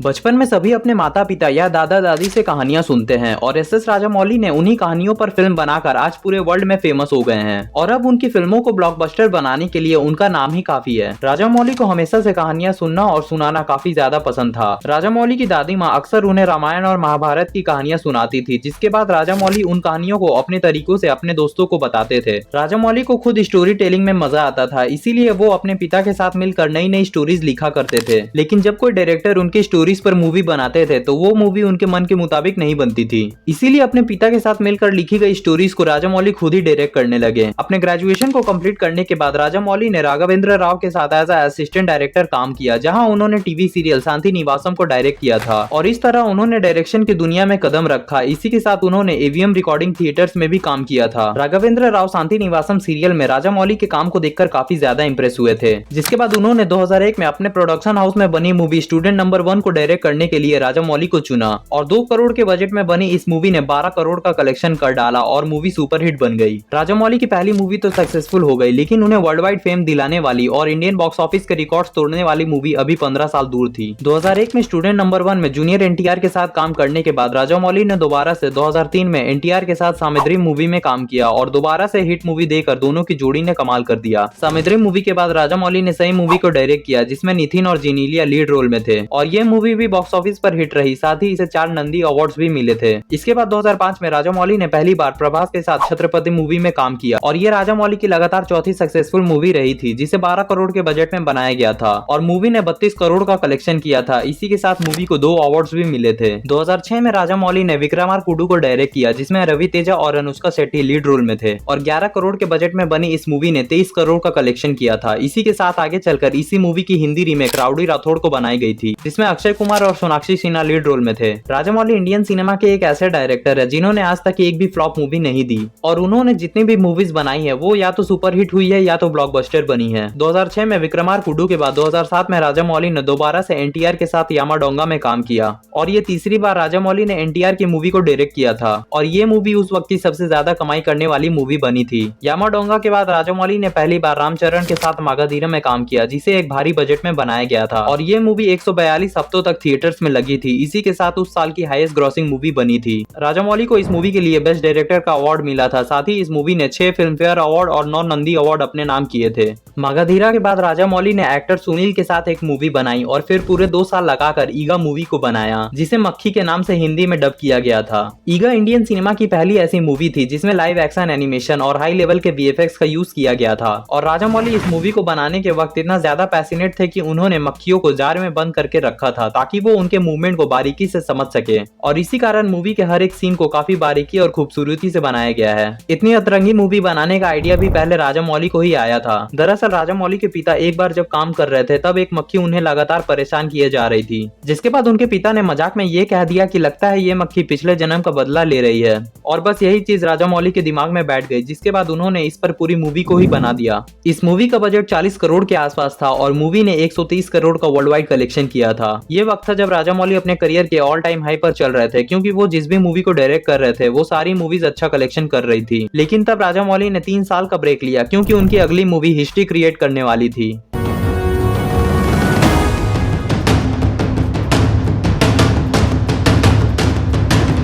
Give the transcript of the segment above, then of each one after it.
बचपन में सभी अपने माता पिता या दादा दादी से कहानियां सुनते हैं और एस राजामौली ने उन्हीं कहानियों पर फिल्म बनाकर आज पूरे वर्ल्ड में फेमस हो गए हैं और अब उनकी फिल्मों को ब्लॉकबस्टर बनाने के लिए उनका नाम ही काफी है। राजामौली को हमेशा से कहानियां सुनना और सुनाना काफी ज्यादा पसंद था। राजामौली की दादी माँ अक्सर उन्हें रामायण और महाभारत की कहानियां सुनाती थी, जिसके बाद राजामौली उन कहानियों को अपने तरीकों से अपने दोस्तों को बताते थे। राजामौली को खुद स्टोरी टेलिंग में मजा आता था, इसीलिए वो अपने पिता के साथ मिलकर नई नई स्टोरीज लिखा करते थे। लेकिन जब कोई डायरेक्टर उनकी स्टोरीज पर मूवी बनाते थे तो वो मूवी उनके मन के मुताबिक नहीं बनती थी। इसीलिए अपने पिता के साथ मिलकर लिखी गई स्टोरीज को राजामौली खुद ही डायरेक्ट करने लगे। अपने ग्रेजुएशन को कंप्लीट करने के बाद राजामौली ने राघवेंद्र राव के साथ एज असिस्टेंट डायरेक्टर काम किया, जहां उन्होंने टीवी सीरियल शांति निवासम को डायरेक्ट किया था और इस तरह उन्होंने डायरेक्शन की दुनिया में कदम रखा। इसी के साथ उन्होंने एवीएम रिकॉर्डिंग थिएटर्स में भी काम किया था। राघवेंद्र राव शांति निवासम सीरियल में राजामौली के काम को देखकर काफी ज्यादा इंप्रेस हुए थे, जिसके बाद उन्होंने 2001 में अपने प्रोडक्शन हाउस में बनी मूवी स्टूडेंट नंबर 1 को डायरेक्ट करने के लिए राजामौली को चुना और 2 करोड़ के बजट में बनी इस मूवी ने 12 करोड़ का कलेक्शन कर डाला और मूवी सुपरहिट बन गई। राजामौली की पहली मूवी तो सक्सेसफुल हो गई, लेकिन उन्हें वर्ल्ड वाइड फेम दिलाने वाली और इंडियन बॉक्स ऑफिस के रिकॉर्ड्स तोड़ने वाली मूवी अभी 15 साल दूर थी। 2001 में स्टूडेंट नंबर 1 में जूनियर एनटीआर के साथ काम करने के बाद राजामौली ने दोबारा से 2003 में एनटीआर के साथ सामिद्री मूवी में काम किया और दोबारा से हिट मूवी देकर दोनों की जोड़ी ने कमाल कर दिया। सामिद्री मूवी के बाद राजामौली ने सही मूवी को डायरेक्ट किया, जिसमें नितिन और जेनेलिया लीड रोल में थे और ये मूवी भी बॉक्स ऑफिस पर हिट रही। साथ ही इसे 4 नंदी अवार्ड्स भी मिले थे। इसके बाद 2005 में राजामौली ने पहली बार प्रभास के साथ छत्रपति मूवी में काम किया और ये राजामौली की लगातार चौथी सक्सेसफुल मूवी रही थी, जिसे 12 करोड़ के बजट में बनाया गया था और मूवी ने 32 करोड़ का कलेक्शन किया था। इसी के साथ मूवी को 2 अवार्ड्स भी मिले थे। 2006 में राजामौली ने विक्रमार्कुडु को डायरेक्ट किया, जिसमें रवि तेजा और अनुष्का शेट्टी लीड रोल में थे और 11 करोड़ के बजट में बनी इस मूवी ने 23 करोड़ का कलेक्शन किया था। इसी के साथ आगे चलकर इसी मूवी की हिंदी रीमेक राउडी राठौड़ को बनाई गई थी, जिसमें अक्षय कुमार और सोनाक्षी सिन्हा लीड रोल में थे। राजामौली इंडियन सिनेमा के एक ऐसे डायरेक्टर है जिन्होंने आज तक एक भी फ्लॉप मूवी नहीं दी और उन्होंने जितनी भी मूवीज बनाई है वो या तो सुपरहिट हुई है या तो ब्लॉकबस्टर बनी है। 2006 में विक्रमार्कुडु के बाद 2007 में राजामौली ने दोबारा से एनटीआर के साथ यामाडोंगा में काम किया और ये तीसरी बार राजामौली ने एनटीआर की मूवी को डायरेक्ट किया था और ये मूवी उस वक्त की सबसे ज्यादा कमाई करने वाली मूवी बनी थी। यामाडोंगा के बाद राजामौली ने पहली बार रामचरण के साथ मागाधीरम में काम किया, जिसे एक भारी बजट में बनाया गया था और ये मूवी 142 हफ्तों तक थिएटर्स में लगी थी। इसी के साथ उस साल की हाईएस्ट ग्रॉसिंग मूवी बनी थी। राजामौली को इस मूवी के लिए बेस्ट डायरेक्टर का अवार्ड मिला था। साथ ही इस मूवी ने 6 फिल्म फेयर अवार्ड और 9 नंदी अवार्ड अपने नाम किए थे। मागाधीरा के बाद राजामौली ने एक्टर सुनील के साथ एक मूवी बनाई और फिर पूरे 2 साल लगाकर ईगा मूवी को बनाया, जिसे मक्खी के नाम से हिंदी में डब किया गया था। ईगा इंडियन सिनेमा की पहली ऐसी मूवी थी जिसमें लाइव एक्शन एनिमेशन और हाई लेवल के वीएफएक्स का यूज किया गया था और राजामौली इस मूवी को बनाने के वक्त इतना ज्यादा पैशनेट थे कि उन्होंने मक्खियों को जार में बंद करके रखा था ताकि वो उनके मूवमेंट को बारीकी से समझ सके और इसी कारण मूवी के हर एक सीन को काफी बारीकी और खूबसूरती से बनाया गया है। इतनी अतरंगी मूवी बनाने का आइडिया भी पहले राजामौली को ही आया था। दरअसल राजामौली के पिता एक बार जब काम कर रहे थे तब एक मक्खी उन्हें लगातार परेशान किए जा रही थी, जिसके बाद उनके पिता ने मजाक में ये कह दिया कि लगता है ये मक्खी पिछले जन्म का बदला ले रही है और बस यही चीज राजामौली के दिमाग में बैठ गई, जिसके बाद उन्होंने इस पर पूरी मूवी को ही बना दिया। इस मूवी का बजट 40 करोड़ के आसपास था और मूवी ने 130 करोड़ का वर्ल्ड वाइड कलेक्शन किया था। ये वक्त था जब राजामौली अपने करियर के ऑल टाइम हाई पर चल रहे थे, क्योंकि वो जिस भी मूवी को डायरेक्ट कर रहे थे वो सारी मूवीज अच्छा कलेक्शन कर रही थी। लेकिन तब राजामौली ने 3 साल का ब्रेक लिया क्योंकि उनकी अगली मूवी हिस्ट्री क्रिएट करने वाली थी।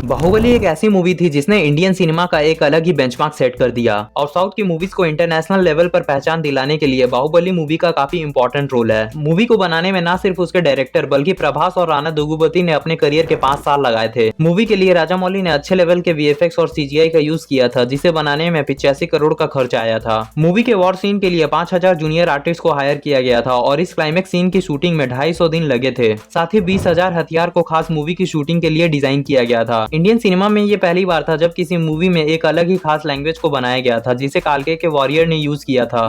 बाहुबली एक ऐसी मूवी थी जिसने इंडियन सिनेमा का एक अलग ही बेंचमार्क सेट कर दिया और साउथ की मूवीज को इंटरनेशनल लेवल पर पहचान दिलाने के लिए बाहुबली मूवी का काफी इंपॉर्टेंट रोल है। मूवी को बनाने में न सिर्फ उसके डायरेक्टर बल्कि प्रभास और राणा दुग्गुबाती ने अपने करियर के 5 साल लगाए थे। मूवी के लिए राजामौली ने अच्छे लेवल के वीएफएक्स और सीजीआई का यूज किया था, जिसे बनाने में 85 करोड़ का खर्च आया था। मूवी के वॉर सीन के लिए 5000 जूनियर आर्टिस्ट को हायर किया गया था और इस क्लाइमेक्स सीन की शूटिंग में 250 दिन लगे थे। साथ ही 20,000 हथियार को खास मूवी की शूटिंग के लिए डिजाइन किया गया था। इंडियन सिनेमा में ये पहली बार था जब किसी मूवी में एक अलग ही खास लैंग्वेज को बनाया गया था, जिसे कालके के वॉरियर ने यूज किया था।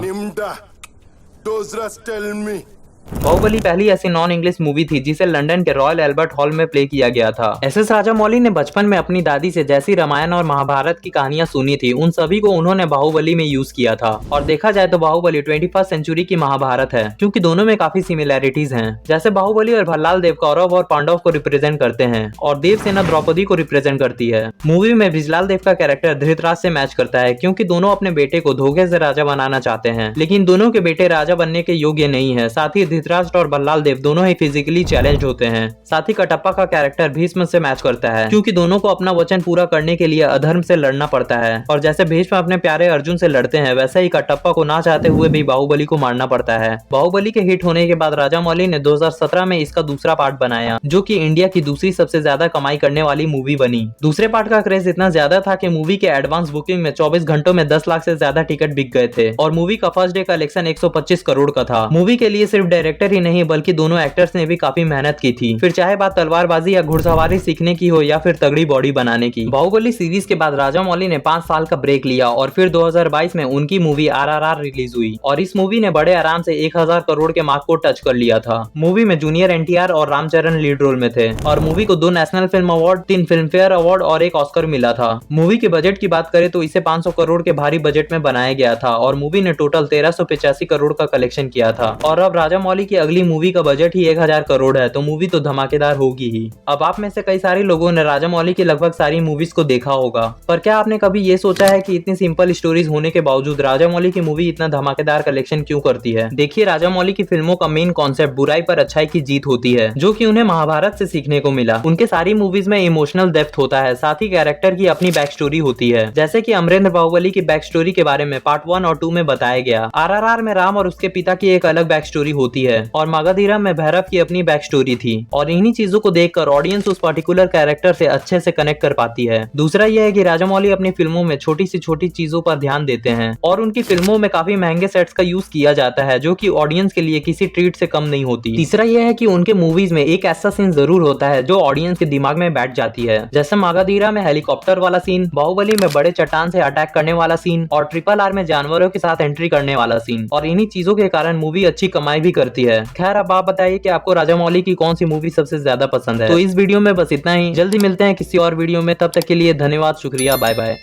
बाहुबली पहली ऐसी नॉन इंग्लिश मूवी थी जिसे लंदन के रॉयल एल्बर्ट हॉल में प्ले किया गया था। एस राजामौली ने बचपन में अपनी दादी से जैसी रामायण और महाभारत की कहानियां सुनी थी, उन सभी को उन्होंने बाहुबली में यूज किया था और देखा जाए तो बाहुबली 21st सेंचुरी की महाभारत है, क्योंकि दोनों में काफी सिमिलैरिटीज हैं। जैसे बाहुबली और भल्लाल देव कौरव और पांडव को रिप्रेजेंट करते हैं और देवसेना द्रौपदी को रिप्रेजेंट करती है। मूवी में बिजलाल देव का कैरेक्टर धृतराज से मैच करता है, क्योंकि दोनों अपने बेटे को धोखे से राजा बनाना चाहते हैं, लेकिन दोनों के बेटे राजा बनने के योग्य नहीं है। साथ ही धृतराष्ट्र और बल्लाल देव दोनों ही फिजिकली चैलेंज होते हैं। साथ ही कटप्पा का कैरेक्टर भीष्म से मैच करता है, क्योंकि दोनों को अपना वचन पूरा करने के लिए अधर्म से लड़ना पड़ता है। और जैसे भीष्म अपने प्यारे अर्जुन से लड़ते हैं, वैसे ही कटप्पा को ना चाहते हुए भी बाहुबली को मारना पड़ता है। बाहुबली के हिट होने के बाद राजामौली ने 2017 में इसका दूसरा पार्ट बनाया, जो कि इंडिया की दूसरी सबसे ज्यादा कमाई करने वाली मूवी बनी। दूसरे पार्ट का क्रेज इतना ज्यादा था कि मूवी के एडवांस बुकिंग में 24 घंटों में 10 लाख से ज्यादा टिकट बिक गए थे और मूवी का फर्स्ट डे कलेक्शन 125 करोड़ का था। मूवी के लिए सिर्फ डायरेक्टर ही नहीं बल्कि दोनों एक्टर्स ने भी काफी मेहनत की थी, फिर चाहे बात तलवारबाजी या घुड़सवारी सीखने की हो या फिर तगड़ी बॉडी बनाने की। बाहुबली सीरीज के बाद राजामौली ने 5 साल का ब्रेक लिया और फिर 2022 में उनकी मूवी RRR रिलीज हुई और इस मूवी ने बड़े आराम से 1000 करोड़ के मार्क को टच कर लिया था। मूवी में जूनियर NTR और रामचरण लीड रोल में थे और मूवी को 2 national film award, 3 film fair award और 1 ऑस्कर मिला था। मूवी के बजट की बात करें तो इसे 500 करोड़ के भारी बजट में बनाया गया था और मूवी ने टोटल 1385 करोड़ का कलेक्शन किया था। और अब राजामौली की अगली मूवी का बजट ही 1000 करोड़ है, तो मूवी तो धमाकेदार होगी ही। अब आप में से कई सारे लोगों ने राजामौली की लगभग सारी मूवीज को देखा होगा, पर क्या आपने कभी ये सोचा है कि इतनी सिंपल स्टोरीज होने के बावजूद राजामौली की मूवी इतना धमाकेदार कलेक्शन क्यों करती है? देखिए, राजामौली की फिल्मों का मेन कॉन्सेप्ट बुराई पर अच्छाई की जीत होती है, जो कि उन्हें महाभारत से सीखने को मिला। उनके सारी मूवीज में इमोशनल डेप्थ होता है, साथ ही कैरेक्टर की अपनी बैक स्टोरी होती है, जैसे कि अमरेंद्र बाहुबली की बैक स्टोरी के बारे में पार्ट 1 और 2 में बताया गया। RRR में राम और उसके पिता की एक अलग बैक स्टोरी होती है और मगधीरम में भैरव की अपनी बैक स्टोरी थी और इन्हीं चीजों को देखकर ऑडियंस उस पर्टिकुलर कैरेक्टर से अच्छे से कनेक्ट कर पाती है। दूसरा यह है कि राजामौली अपनी फिल्मों में छोटी सी छोटी चीजों पर ध्यान देते हैं और उनकी फिल्मों में काफी महंगे सेट्स का यूज किया जाता है, जो कि ऑडियंस के लिए किसी ट्रीट से कम नहीं होती। तीसरा यह है कि उनके मूवीज में एक ऐसा सीन जरूर होता है जो ऑडियंस के दिमाग में बैठ जाती है, जैसे मगधीरा में हेलीकॉप्टर वाला सीन, बाहुबली में बड़े चट्टान से अटैक करने वाला सीन और RRR में जानवरों के साथ एंट्री करने वाला सीन। और इन्हीं चीजों के कारण मूवी अच्छी कमाई भी करती है। खैर, अब आप बताइए कि आपको राजामौली की कौन सी मूवी सबसे ज्यादा पसंद है। तो इस वीडियो में बस इतना ही, जल्दी मिलते हैं किसी और वीडियो में, तब तक के लिए धन्यवाद, शुक्रिया, बाय बाय।